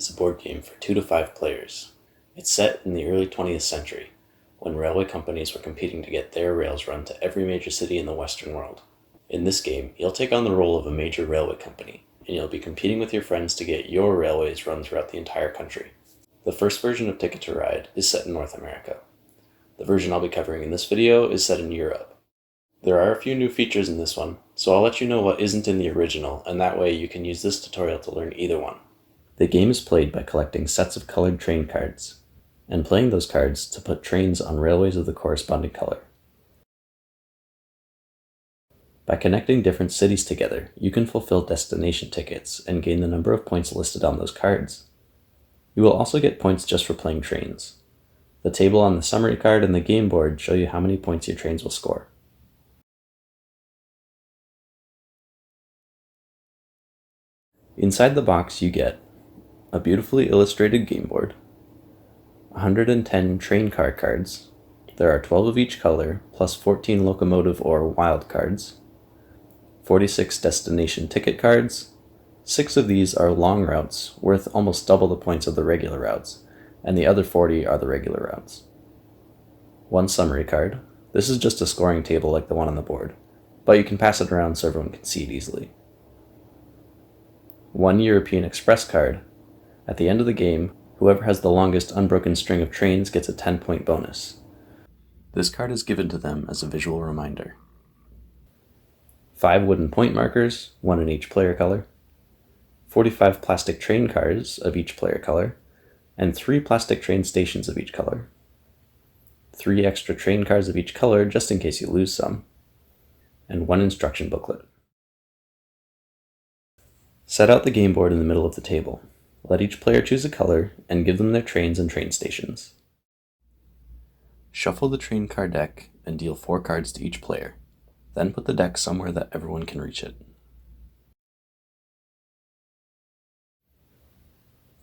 is a board game for 2 to 5 players. It's set in the early 20th century, when railway companies were competing to get their rails run to every major city in the Western world. In this game, you'll take on the role of a major railway company, and you'll be competing with your friends to get your railways run throughout the entire country. The first version of Ticket to Ride is set in North America. The version I'll be covering in this video is set in Europe. There are a few new features in this one, so I'll let you know what isn't in the original, and that way you can use this tutorial to learn either one. The game is played by collecting sets of colored train cards, and playing those cards to put trains on railways of the corresponding color. By connecting different cities together, you can fulfill destination tickets and gain the number of points listed on those cards. You will also get points just for playing trains. The table on the summary card and the game board show you how many points your trains will score. Inside the box you get a beautifully illustrated game board, 110 train car cards, there are 12 of each color, plus 14 locomotive or wild cards, 46 destination ticket cards, 6 of these are long routes, worth almost double the points of the regular routes, and the other 40 are the regular routes. 1 summary card, this is just a scoring table like the one on the board, but you can pass it around so everyone can see it easily. 1 European Express card. At the end of the game, whoever has the longest unbroken string of trains gets a 10-point bonus. This card is given to them as a visual reminder. 5 wooden point markers, 1 in each player color. 45 plastic train cards of each player color, and 3 plastic train stations of each color. 3 extra train cards of each color just in case you lose some. And 1 instruction booklet. Set out the game board in the middle of the table. Let each player choose a color and give them their trains and train stations. Shuffle the train card deck and deal 4 cards to each player. Then put the deck somewhere that everyone can reach it.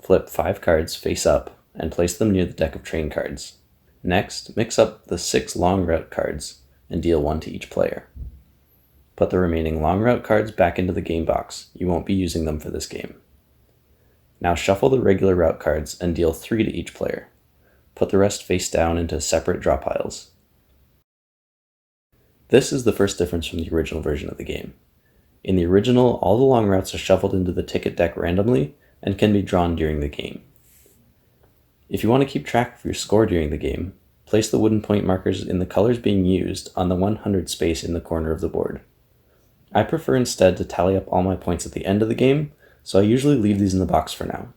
Flip 5 cards face up and place them near the deck of train cards. Next, mix up the 6 long route cards and deal 1 to each player. Put the remaining long route cards back into the game box. You won't be using them for this game. Now shuffle the regular route cards and deal 3 to each player. Put the rest face down into separate draw piles. This is the first difference from the original version of the game. In the original, all the long routes are shuffled into the ticket deck randomly and can be drawn during the game. If you want to keep track of your score during the game, place the wooden point markers in the colors being used on the 100 space in the corner of the board. I prefer instead to tally up all my points at the end of the game, so I usually leave these in the box for now.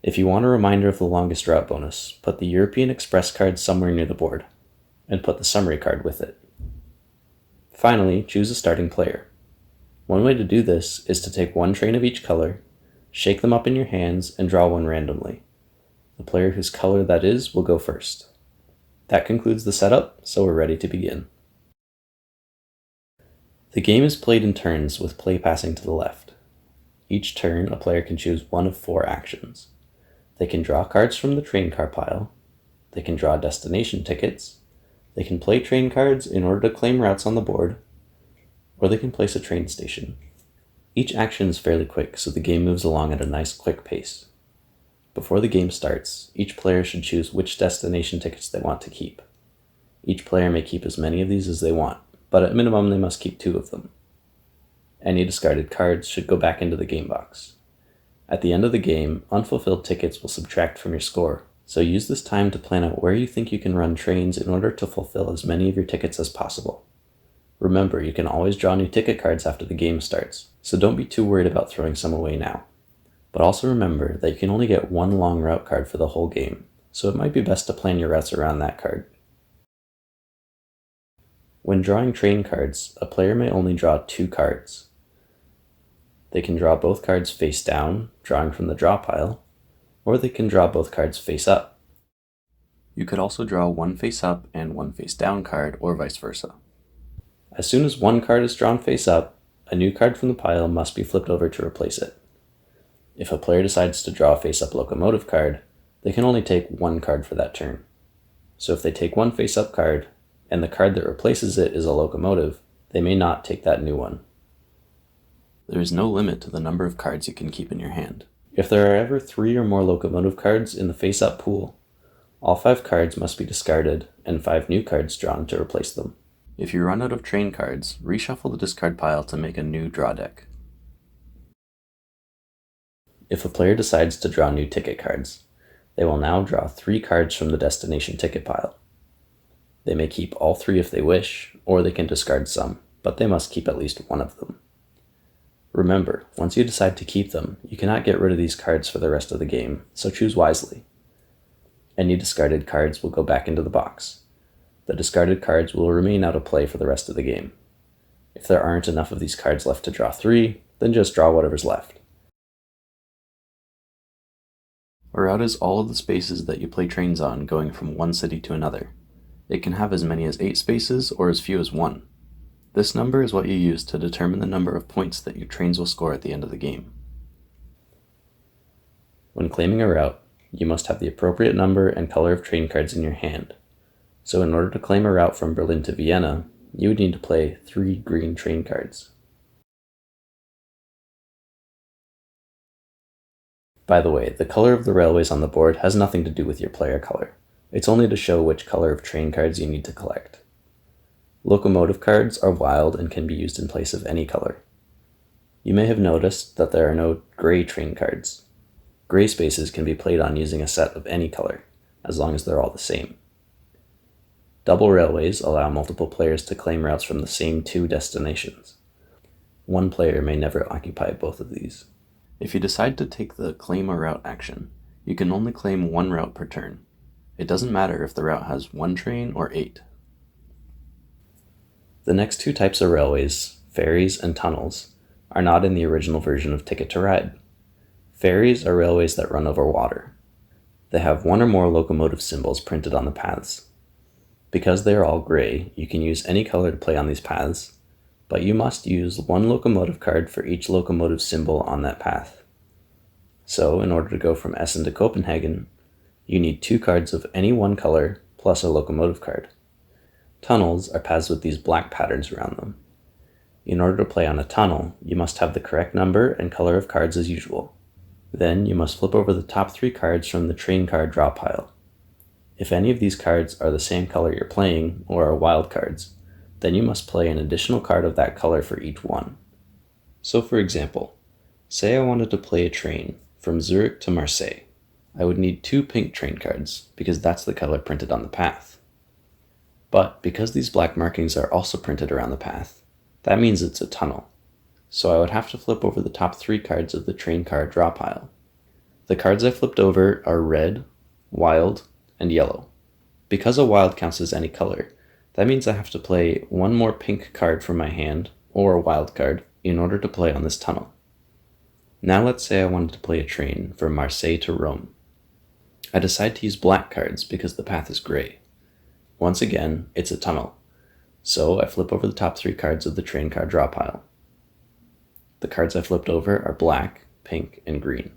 If you want a reminder of the longest route bonus, put the European Express card somewhere near the board, and put the summary card with it. Finally, choose a starting player. One way to do this is to take 1 train of each color, shake them up in your hands, and draw 1 randomly. The player whose color that is will go first. That concludes the setup, so we're ready to begin. The game is played in turns with play passing to the left. Each turn, a player can choose 1 of 4 actions. They can draw cards from the train car pile, they can draw destination tickets, they can play train cards in order to claim routes on the board, or they can place a train station. Each action is fairly quick, so the game moves along at a nice quick pace. Before the game starts, each player should choose which destination tickets they want to keep. Each player may keep as many of these as they want, but at minimum they must keep 2 of them. Any discarded cards should go back into the game box. At the end of the game, unfulfilled tickets will subtract from your score, so use this time to plan out where you think you can run trains in order to fulfill as many of your tickets as possible. Remember, you can always draw new ticket cards after the game starts, so don't be too worried about throwing some away now. But also remember that you can only get 1 long route card for the whole game, so it might be best to plan your routes around that card. When drawing train cards, a player may only draw 2 cards. They can draw both cards face down, drawing from the draw pile, or they can draw both cards face up. You could also draw 1 face up and 1 face down card, or vice versa. As soon as 1 card is drawn face up, a new card from the pile must be flipped over to replace it. If a player decides to draw a face up locomotive card, they can only take 1 card for that turn. So if they take 1 face up card, and the card that replaces it is a locomotive, they may not take that new one. There is no limit to the number of cards you can keep in your hand. If there are ever 3 or more locomotive cards in the face-up pool, all 5 cards must be discarded and 5 new cards drawn to replace them. If you run out of train cards, reshuffle the discard pile to make a new draw deck. If a player decides to draw new ticket cards, they will now draw 3 cards from the destination ticket pile. They may keep all 3 if they wish, or they can discard some, but they must keep at least one of them. Remember, once you decide to keep them, you cannot get rid of these cards for the rest of the game, so choose wisely. Any discarded cards will go back into the box. The discarded cards will remain out of play for the rest of the game. If there aren't enough of these cards left to draw 3, then just draw whatever's left. A route is all of the spaces that you play trains on going from one city to another. It can have as many as 8 spaces or as few as 1. This number is what you use to determine the number of points that your trains will score at the end of the game. When claiming a route, you must have the appropriate number and color of train cards in your hand. So in order to claim a route from Berlin to Vienna, you would need to play 3 green train cards. By the way, the color of the railways on the board has nothing to do with your player color. It's only to show which color of train cards you need to collect. Locomotive cards are wild and can be used in place of any color. You may have noticed that there are no gray train cards. Gray spaces can be played on using a set of any color, as long as they're all the same. Double railways allow multiple players to claim routes from the same 2 destinations. One player may never occupy both of these. If you decide to take the claim a route action, you can only claim 1 route per turn. It doesn't matter if the route has 1 train or 8. The next 2 types of railways, ferries and tunnels, are not in the original version of Ticket to Ride. Ferries are railways that run over water. They have 1 or more locomotive symbols printed on the paths. Because they are all gray, you can use any color to play on these paths, but you must use 1 locomotive card for each locomotive symbol on that path. So, in order to go from Essen to Copenhagen, you need 2 cards of any 1 color plus a locomotive card. Tunnels are paths with these black patterns around them. In order to play on a tunnel, you must have the correct number and color of cards as usual. Then you must flip over the top 3 cards from the train card draw pile. If any of these cards are the same color you're playing, or are wild cards, then you must play an additional card of that color for each one. So for example, say I wanted to play a train from Zurich to Marseille. I would need 2 pink train cards, because that's the color printed on the path. But because these black markings are also printed around the path, that means it's a tunnel. So I would have to flip over the top 3 cards of the train card draw pile. The cards I flipped over are red, wild, and yellow. Because a wild counts as any color, that means I have to play 1 more pink card from my hand, or a wild card, in order to play on this tunnel. Now let's say I wanted to play a train from Marseille to Rome. I decide to use black cards because the path is gray. Once again, it's a tunnel, so I flip over the top 3 cards of the train card draw pile. The cards I flipped over are black, pink, and green.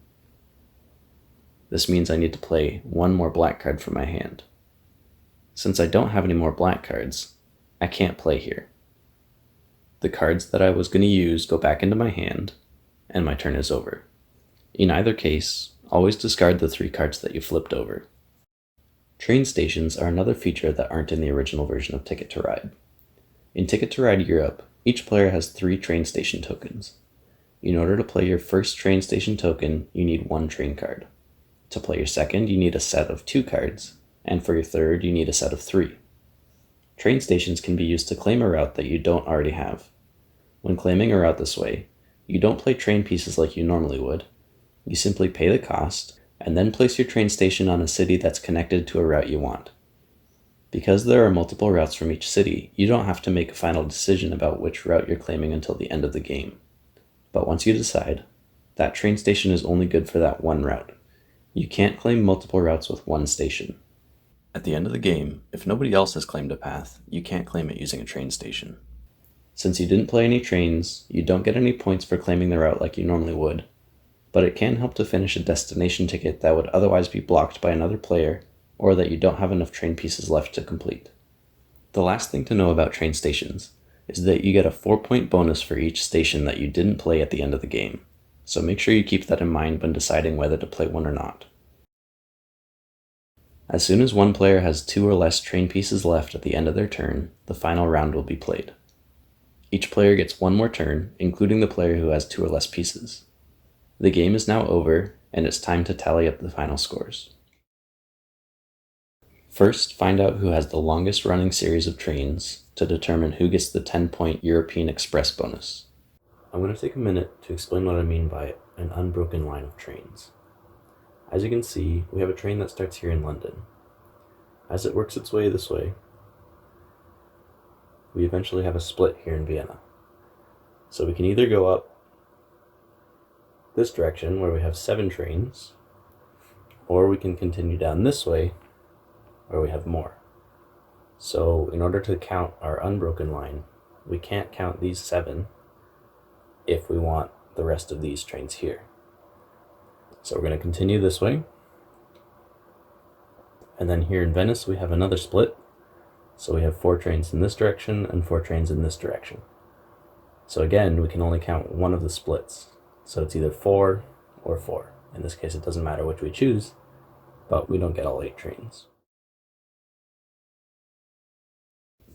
This means I need to play 1 more black card from my hand. Since I don't have any more black cards, I can't play here. The cards that I was going to use go back into my hand, and my turn is over. In either case, always discard the 3 cards that you flipped over. Train stations are another feature that aren't in the original version of Ticket to Ride. In Ticket to Ride Europe, each player has 3 train station tokens. In order to play your first train station token, you need 1 train card. To play your second, you need a set of 2 cards, and for your third, you need a set of 3. Train stations can be used to claim a route that you don't already have. When claiming a route this way, you don't play train pieces like you normally would. You simply pay the cost, and then place your train station on a city that's connected to a route you want. Because there are multiple routes from each city, you don't have to make a final decision about which route you're claiming until the end of the game. But once you decide, that train station is only good for that 1 route. You can't claim multiple routes with 1 station. At the end of the game, if nobody else has claimed a path, you can't claim it using a train station. Since you didn't play any trains, you don't get any points for claiming the route like you normally would, but it can help to finish a destination ticket that would otherwise be blocked by another player, or that you don't have enough train pieces left to complete. The last thing to know about train stations is that you get a 4-point bonus for each station that you didn't play at the end of the game. so make sure you keep that in mind when deciding whether to play one or not. As soon as one player has 2 or less train pieces left at the end of their turn, the final round will be played. Each player gets one more turn, including the player who has 2 or less pieces. The game is now over, and it's time to tally up the final scores. First, find out who has the longest running series of trains to determine who gets the 10-point European Express bonus. I'm going to take a minute to explain what I mean by an unbroken line of trains. As you can see, we have a train that starts here in London. As it works its way this way, we eventually have a split here in Vienna. So we can either go up this direction where we have 7 trains, or we can continue down this way where we have more. So in order to count our unbroken line, we can't count these 7 if we want the rest of these trains here. So we're going to continue this way. And then here in Venice, we have another split. So we have 4 trains in this direction and 4 trains in this direction. So again, we can only count one of the splits. So it's either 4 or 4. In this case, it doesn't matter which we choose, but we don't get all 8 trains.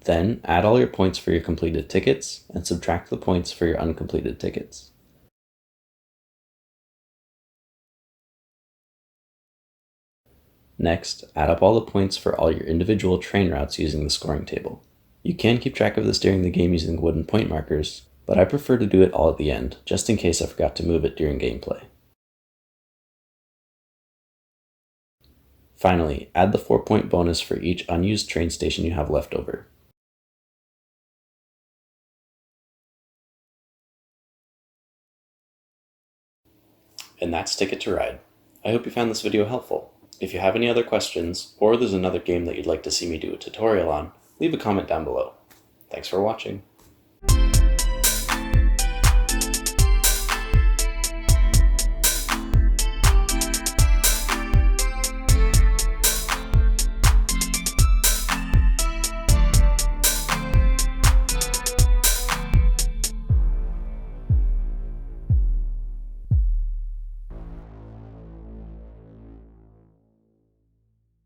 Then add all your points for your completed tickets and subtract the points for your uncompleted tickets. Next, add up all the points for all your individual train routes using the scoring table. You can keep track of this during the game using wooden point markers, but I prefer to do it all at the end, just in case I forgot to move it during gameplay. Finally, add the 4-point bonus for each unused train station you have left over. And that's Ticket to Ride. I hope you found this video helpful. If you have any other questions, or there's another game that you'd like to see me do a tutorial on, leave a comment down below. Thanks for watching.